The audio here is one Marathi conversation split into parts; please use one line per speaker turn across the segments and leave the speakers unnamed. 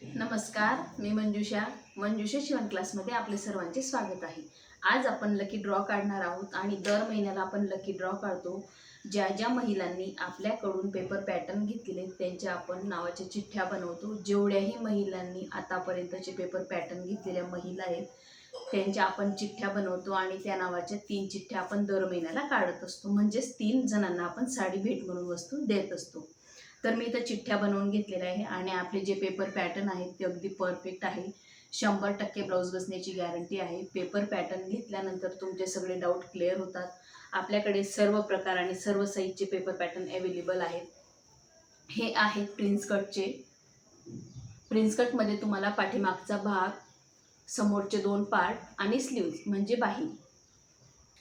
नमस्कार, मी मंजुषा शिवण क्लासमध्ये आपले सर्वांचे स्वागत आहे। आज आपण लकी ड्रॉ काढणार आहोत आणि दर महिन्याला आपण लकी ड्रॉ काढतो। ज्या ज्या महिलांनी आपल्याकडून पेपर पॅटर्न घेतलेले त्यांच्या आपण नावाच्या चिठ्ठ्या बनवतो। जेवढ्याही महिलांनी आतापर्यंतचे पेपर पॅटर्न घेतलेल्या महिला आहेत त्यांच्या आपण चिठ्ठ्या बनवतो आणि त्या नावाच्या 3 चिठ्ठ्या आपण दर महिन्याला काढत असतो। म्हणजे 3 जणांना आपण साडी भेट म्हणून वस्तू देत असतो। तर मी इथं चिठ्ठ्या बनवून घेतलेल्या आहे आणि आपले जे पेपर पॅटर्न आहेत ते अगदी परफेक्ट आहे। 100% ब्लाउज बसण्याची गॅरंटी आहे। पेपर पॅटर्न घेतल्यानंतर तुमचे सगळे डाऊट क्लिअर होतात। आपल्याकडे सर्व प्रकार आणि सर्व साईजचे पेपर पॅटर्न अवेलेबल आहेत। हे आहेत प्रिन्स कटचे। प्रिन्स कटमध्ये तुम्हाला पाठीमागचा भाग, समोरचे 2 पार्ट आणि स्लीव्ज म्हणजे बाही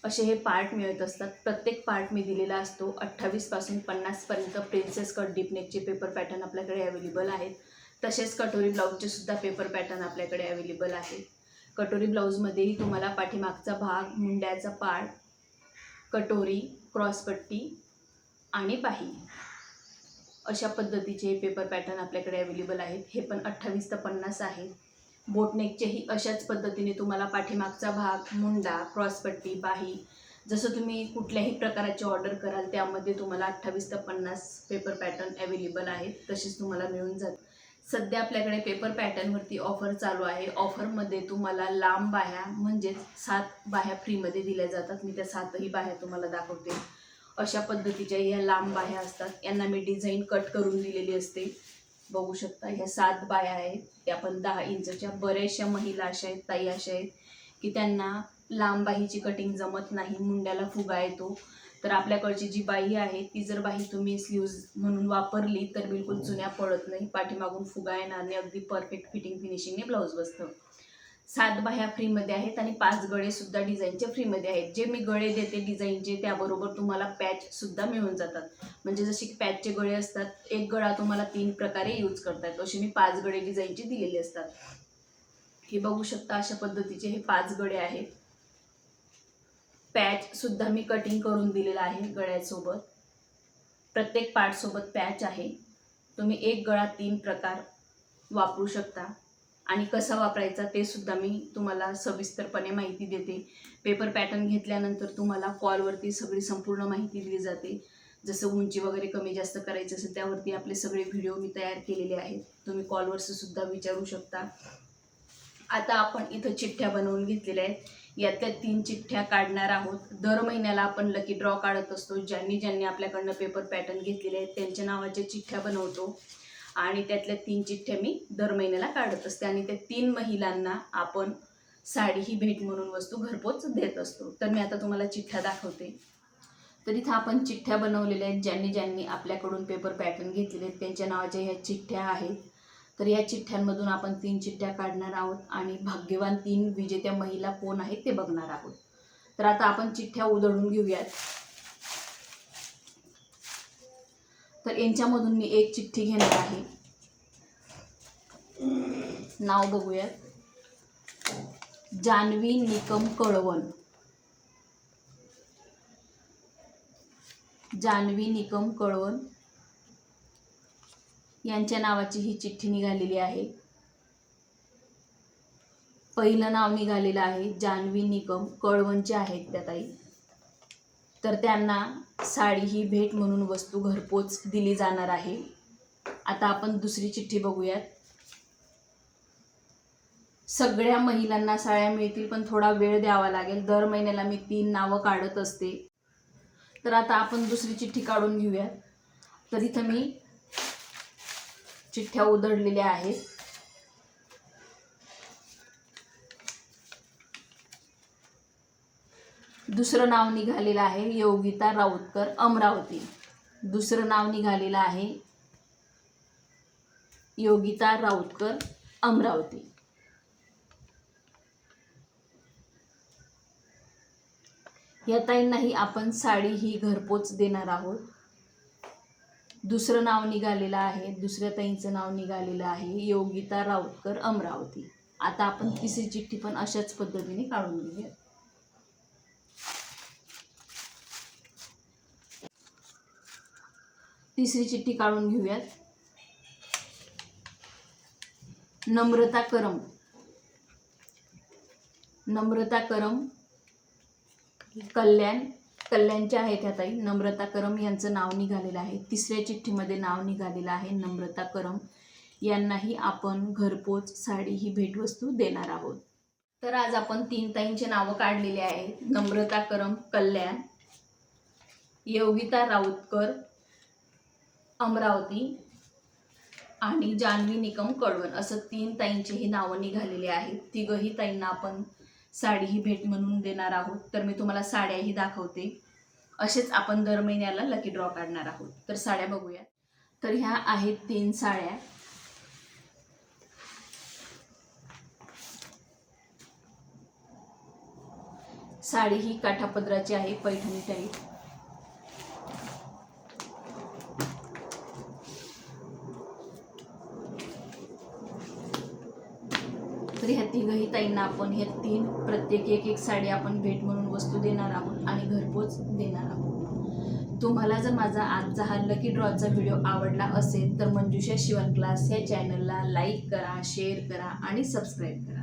असे हे पार्ट मिळत असतात। प्रत्येक पार्ट मी दिलेला असतो। 28 पासून 50 पर्यंत प्रिन्सेस कट डीप नेकचे पेपर पॅटर्न आपल्याकडे अवेलेबल आहेत। तसेच कटोरी ब्लाउजचे सुद्धा पेपर पॅटर्न आपल्याकडे अवेलेबल आहेत। कटोरी ब्लाउजमध्येही तुम्हाला पाठीमागचा भाग, मुंड्याचा पार्ट, कटोरी, क्रॉसपट्टी आणि बाही अशा पद्धतीचे पेपर पॅटर्न आपल्याकडे अवेलेबल आहेत। हे पण 28 ते 50 आहेत। बोटनेकचेही अशाच पद्धतीने तुम्हाला पाठीमागचा भाग, मुंडा, क्रॉसपट्टी, बाही जसं तुम्ही कुठल्याही प्रकाराची ऑर्डर कराल त्यामध्ये तुम्हाला 28 ते 50 पेपर पॅटर्न अवेलेबल आहेत। तसेच तुम्हाला मिळून जातील। सध्या आपल्याकडे पेपर पॅटर्नवरती ऑफर चालू आहे। ऑफरमध्ये तुम्हाला लांब बाह्या म्हणजे 7 बाह्या फ्रीमध्ये दिल्या जातात। मी त्या 7ही बाह्या तुम्हाला दाखवते। अशा पद्धतीच्या या लांब बाह्या असतात। यांना मी डिझाईन कट करून दिलेली असते। बघू शकता ह्या 7 बाह्या आहेत। त्या पण 10 इंचच्या। बऱ्याचशा महिला अशा आहेत, ताई अशा आहेत की त्यांना लांब बाहीची कटिंग जमत नाही, मुंड्याला फुगा येतो। तर आपल्याकडची जी बाही आहे ती जर बाही तुम्ही स्लीव्ज म्हणून वापरली तर बिलकुल चुन्या पडत नाही, पाठीमागून फुगा येणार नाही, अगदी परफेक्ट फिटिंग फिनिशिंगने ब्लाऊज बसतं। 7 बाह्या फ्रीमध्ये आहेत आणि 5 गळे सुद्धा डिझाईनचे फ्रीमध्ये आहेत। जे मी गळे देते डिझाईनचे त्याबरोबर तुम्हाला पॅच सुद्धा मिळून जातात। म्हणजे जसे पॅचचे गळे असतात, एक गळा तुम्हाला 3 प्रकारे यूज करता येतो, असे मी 5 गळे डिझाईनचे दिलेले असतात। हे बघू शकता अशा पद्धतीचे हे 5 गळे आहेत। पॅच सुद्धा मी कटिंग करून दिलेला आहे गळ्यासोबत। प्रत्येक पार्ट सोबत पॅच आहे। तुम्ही एक गळा 3 प्रकार वापरू शकता आणि कसा वापरायचा ते सुद्धा मी तुम्हाला सविस्तरपणे माहिती देते। पेपर पॅटर्न घेतल्यानंतर तुम्हाला कॉलवरती सगळी संपूर्ण माहिती दिली जाते। जसं उंची वगैरे कमी जास्त करायचं असेल त्यावरती आपले सगळे व्हिडिओ मी तयार केलेले आहेत। तुम्ही कॉलवर सुद्धा विचारू शकता। आता आपण इथं चिठ्ठ्या बनवून घेतलेल्या आहेत। यातल्या 3 चिठ्ठ्या काढणार आहोत। दर महिन्याला आपण लकी ड्रॉ काढत असतो। ज्यांनी आपल्याकडनं पेपर पॅटर्न घेतलेले आहेत त्यांच्या नावाच्या चिठ्ठ्या बनवतो आणि त्यातल्या 3 चिठ्ठ्या मी दर महिन्याला काढत असते आणि त्या 3 महिलांना आपण साडी ही भेट म्हणून वस्तू घरपोच देत असतो। तर मी आता तुम्हाला चिठ्ठ्या दाखवते। तर इथं आपण चिठ्ठ्या बनवलेल्या आहेत। ज्यांनी आपल्याकडून पेपर पॅटर्न घेतलेले आहेत त्यांच्या नावाच्या ह्या चिठ्ठ्या आहेत। तर या चिठ्ठ्यांमधून आपण 3 चिठ्ठ्या काढणार आहोत आणि भाग्यवान 3 विजेत्या महिला कोण आहेत ते बघणार आहोत। तर आता आपण चिठ्ठ्या उधळून घेऊयात। तर यांच्यामधून मी एक चिठ्ठी घेणार आहे। नाव बघूयात, जान्हवी निकम कळवण। जान्हवी निकम कळवण यांच्या नावाची ही चिठ्ठी निघालेली आहे। पहिलं नाव निघालेलं आहे जान्हवी निकम कळवणचे आहेत त्या ताई। तर त्यांना साडी ही भेट म्हणून वस्तू घरपोच दिली जाणार आहे। आता आपण दुसरी चिठ्ठी बघूयात। सगळ्या महिलांना साड्या मिळतील पण थोडा वेळ द्यावा लागेल। दर महिन्याला मी 3 नावं काढत असते। तर आता आपण दुसरी चिठ्ठी काढून घेऊयात। तर इथं मी चिठ्ठ्या उधळलेल्या आहेत। दुसरं नाव निघालेलं आहे योगिता राऊतकर अमरावती। दुसरं नाव निघालेलं आहे योगिता राऊतकर अमरावती। या ताईंनाही आपण साडी ही घरपोच देणार आहोत। दुसरं नाव निघालेलं आहे, दुसऱ्या ताईंचं नाव निघालेलं आहे योगिता राऊतकर अमरावती। आता आपण तिसरी चिठ्ठी पण अशाच पद्धतीने काढून घेऊया। तिसरी चिठ्ठी काढून घेऊयात। नम्रता करम, कल्याणच्या आहेत ह्या ताई. नम्रता करम यांचं नाव निघालेलं आहे. तिसऱ्या चिठ्ठीमध्ये नाव निघालेलं आहे नम्रता करम. यांनाही आपण घरपोच साडी ही भेटवस्तू देणार आहोत. तर आज आपण 3 ताईंचे नावं काढलेले आहेत. नम्रता करम कल्याण, योगिता राऊतकर अमरावती आणि जान्हवी निकम कळवण, असं 3 ताईंचे हे नावं निघालेले आहेत. तिघही ताईंना आपण साडी ही भेट म्हणून देणार आहोत. तर मी तुम्हाला साड्याही दाखवते. असेच आपण दर महिन्याला लकी ड्रॉ काढणार आहोत. तर साड्या बघूया. तर ह्या आहेत 3 साड्या. साडी ही काठापदराची आहे, पैठणी टाईप. तर ह्या तिघही ताईंना आपण ह्या 3 प्रत्येक एक साडी आपण भेट म्हणून वस्तू देणार आहोत आणि घरपोच देणार आहोत. तुम्हाला जर माझा आजचा हा लकी ड्रॉचा व्हिडिओ आवडला असेल तर मंजुषा शिवण क्लास या चॅनलला लाईक करा, शेअर करा आणि सबस्क्राईब करा.